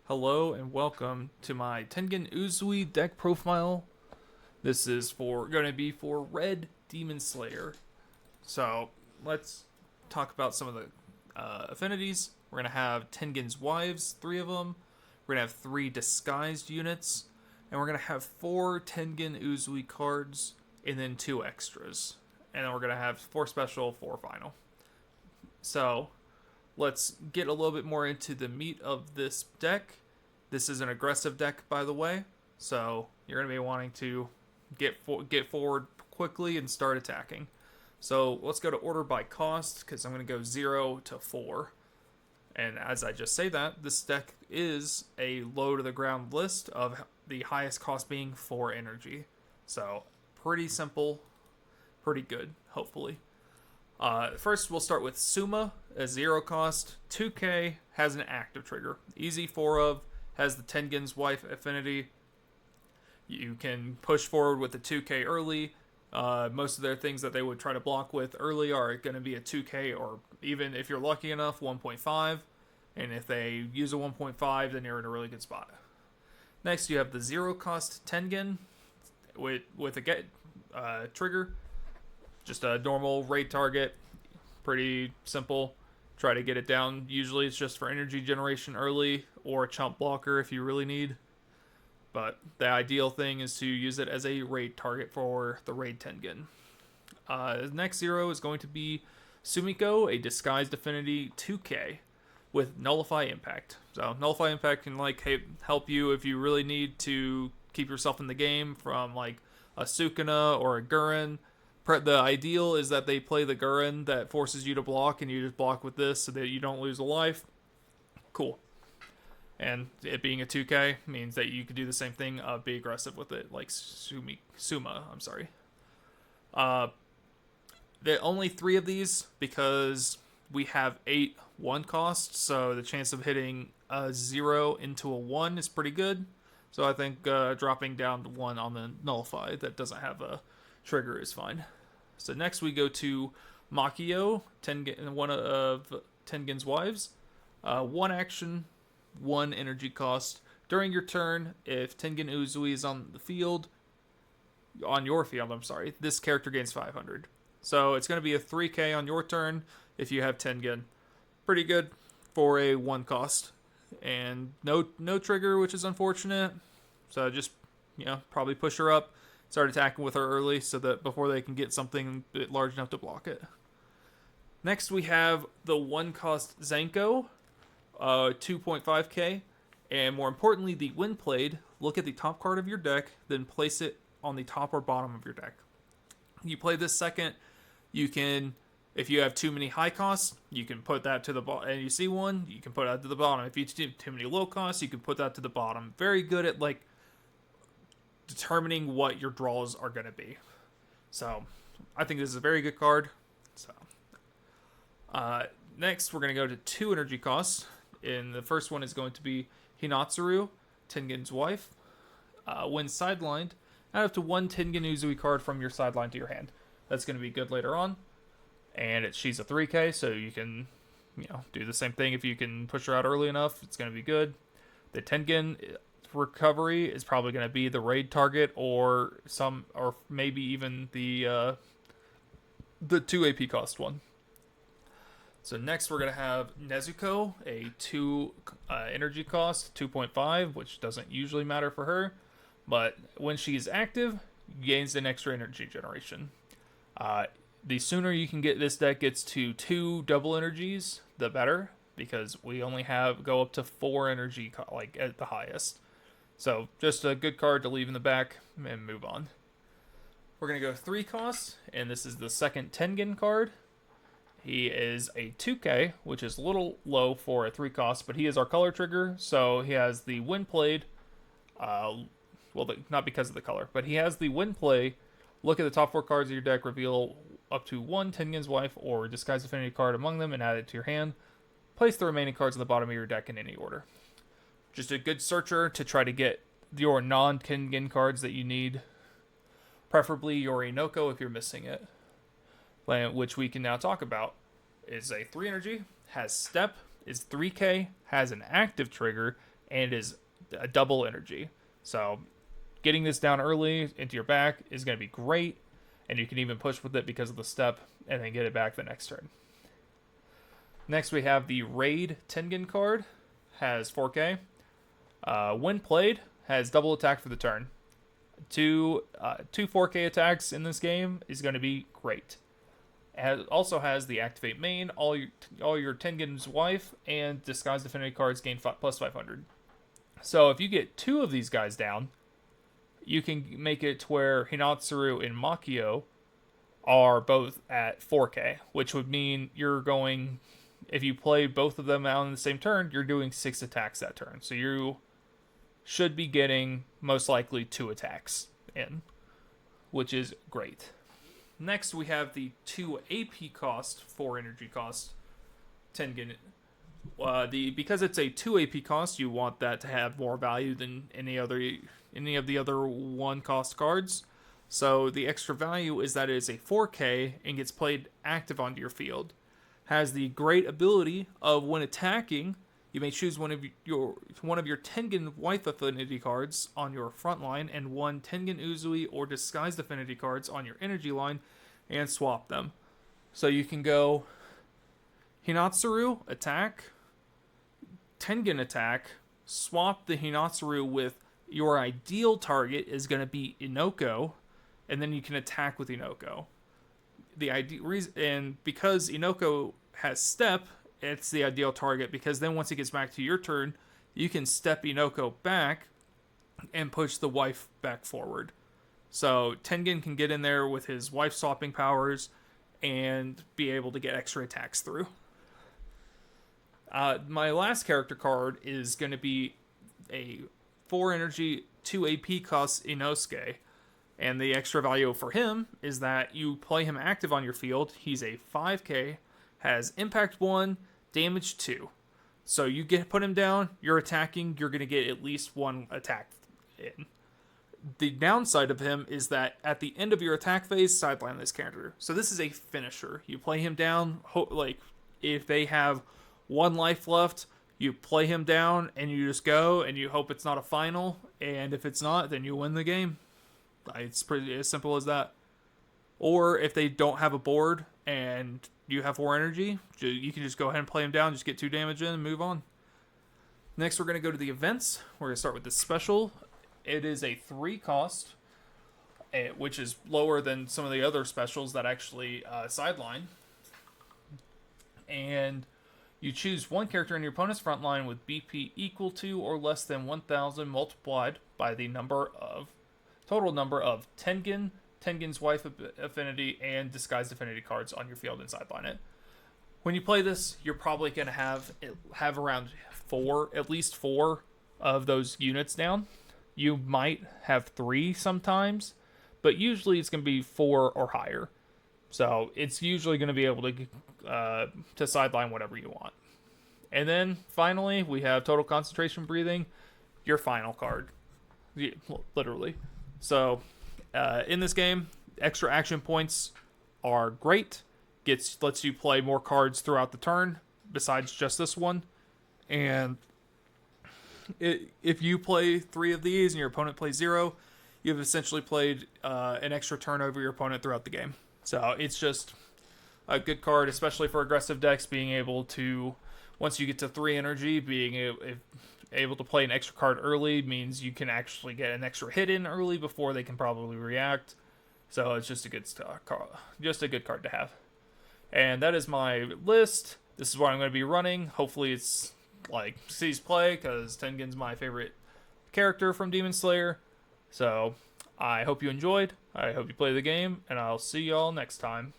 Hello and welcome to my Tengen Uzui deck profile. This is going to be for Red Demon Slayer. So let's talk about some of the affinities. We're going to have Tengen's wives, three of them. We're going to have three disguised units, and we're going to have four Tengen Uzui cards, and then two extras. And then we're going to have four special, four final. So let's get a little bit more into the meat of this deck. This is an aggressive deck, by the way, so you're going to be wanting to get forward quickly and start attacking. So let's go to order by cost, because I'm going to go 0 to 4. And as I just say that, this deck is a low to the ground list of the highest cost being 4 energy. So pretty simple, pretty good, hopefully. First, we'll start with Suma, a 0 cost, 2k, has an active trigger. Easy 4 of, has the Tengen's wife affinity. You can push forward with the 2k early. Most of their things that they would try to block with early are going to be a 2k, or even if you're lucky enough, 1.5. And if they use a 1.5, then you're in a really good spot. Next, you have the 0 cost Tengen with a get trigger. Just a normal raid target. Pretty simple. Try to get it down. Usually it's just for energy generation early or a chump blocker if you really need. But the ideal thing is to use it as a raid target for the raid Tengen. The next 0 is going to be Sumiko, a disguised affinity 2k with Nullify Impact. So Nullify Impact can help you if you really need to keep yourself in the game from like a Sukuna or a Gurren. The ideal is that they play the Gurren that forces you to block, and you just block with this so that you don't lose a life. Cool. And it being a 2k means that you could do the same thing, be aggressive with it, like Suma. I'm sorry. There are only 3 of these because we have 8 1 costs, so the chance of hitting a 0 into a 1 is pretty good. So I think dropping down to 1 on the Nullify that doesn't have a trigger is fine. So next we go to Makio, one of Tengen's wives. 1 action, 1 energy cost. During your turn, if Tengen Uzui is on your field, this character gains 500. So it's going to be a 3k on your turn if you have Tengen. Pretty good for a 1 cost. And no trigger, which is unfortunate. So just, probably push her up. Start attacking with her early so that before they can get something large enough to block it. Next, we have the 1 cost Zenko, 2.5k. And more importantly, the Wind Blade. Look at the top card of your deck, then place it on the top or bottom of your deck. You play this second, you can, if you have too many high costs, you can put that to the bottom. And you see one, you can put that to the bottom. If you have too many low costs, you can put that to the bottom. Very good at determining what your draws are going to be. So I think this is a very good card. So next we're going to go to 2 energy costs, and the first one is going to be Hinatsuru, Tengen's wife. When sidelined, add up to 1 Tengen Uzui card from your sideline to your hand. That's going to be good later on. And she's a 3k, so you can do the same thing. If you can push her out early enough, it's going to be good. The Tengen recovery is probably going to be the raid target, or maybe even the 2 AP cost one. So next we're going to have Nezuko, a 2 energy cost, 2.5, which doesn't usually matter for her, but when she's active, gains an extra energy generation. The sooner you can get this deck gets to 2 double energies, the better, because we only go up to 4 energy at the highest. So just a good card to leave in the back and move on. We're going to go 3 costs, and this is the second Tengen card. He is a 2k, which is a little low for a 3 cost, but he is our color trigger, so he has the Wind Blade. Not because of the color, but he has the Wind Play. Look at the top 4 cards of your deck, reveal up to 1 Tengen's wife or disguise affinity card among them, and add it to your hand. Place the remaining cards on the bottom of your deck in any order. Just a good searcher to try to get your non-Tengen cards that you need. Preferably your Inosuke if you're missing it. Which we can now talk about. Is a 3 energy, has step, is 3k, has an active trigger, and is a double energy. So getting this down early into your back is going to be great, and you can even push with it because of the step and then get it back the next turn. Next, we have the Raid Tengen card. Has 4K. When played, has double attack for the turn. Two 4K attacks in this game is going to be great. It also has the Activate Main, all your Tengen's Wife, and Disguised Affinity cards gain plus 500. So if you get 2 of these guys down, you can make it to where Hinatsuru and Makio are both at 4K, which would mean you're going, if you play both of them out in the same turn, you're doing 6 attacks that turn. So you should be getting most likely 2 attacks in, which is great. Next, we have the 2 AP cost, 4 energy cost Tengen. Because it's a 2 AP cost, you want that to have more value than any of the other 1 cost cards. So the extra value is that it is a 4K and gets played active onto your field. Has the great ability of when attacking, you may choose one of your Tengen Wife Affinity cards on your front line and 1 Tengen Uzui or Disguised Affinity cards on your energy line and swap them. So you can go Hinatsuru attack, Tengen attack, swap the Hinatsuru with your ideal target is going to be Inoko, and then you can attack with Inoko. The ideal reason, and because Inoko has step, it's the ideal target because then once it gets back to your turn, you can step Inoko back and push the wife back forward. So Tengen can get in there with his wife swapping powers and be able to get extra attacks through. My last character card is going to be a 4 energy, 2 AP cost Inosuke. And the extra value for him is that you play him active on your field. He's a 5K, has impact 1, damage 2. So you put him down, you're attacking, you're going to get at least 1 attack in. The downside of him is that at the end of your attack phase, sideline this character. So this is a finisher. You play him down, like if they have 1 life left, you play him down and you just go and you hope it's not a final. And if it's not, then you win the game. It's pretty as simple as that. Or if they don't have a board and you have 4 energy, you can just go ahead and play them down, just get 2 damage in and move on. Next, we're going to go to the events. We're going to start with this special. It is a 3 cost, which is lower than some of the other specials that actually sideline. And you choose 1 character in your opponent's front line with BP equal to or less than 1,000 multiplied by the total number of Tengen's Wife Affinity, and Disguised Affinity cards on your field and sideline it. When you play this, you're probably going to have around at least 4 of those units down. You might have 3 sometimes, but usually it's going to be 4 or higher. So it's usually going to be able to sideline whatever you want. And then finally, we have Total Concentration Breathing, your final card. Yeah, literally. So, in this game, extra action points are great. Lets you play more cards throughout the turn, besides just this one. And if you play 3 of these and your opponent plays 0, you've essentially played an extra turn over your opponent throughout the game. So, it's just a good card, especially for aggressive decks, being able to, once you get to 3 energy, being able to play an extra card early means you can actually get an extra hit in early before they can probably react. So it's just a good card to have. And that is my list. This is what I'm going to be running. Hopefully it's like C's play, because Tengen's my favorite character from Demon Slayer. So I hope you enjoyed. I hope you play the game, and I'll see y'all next time.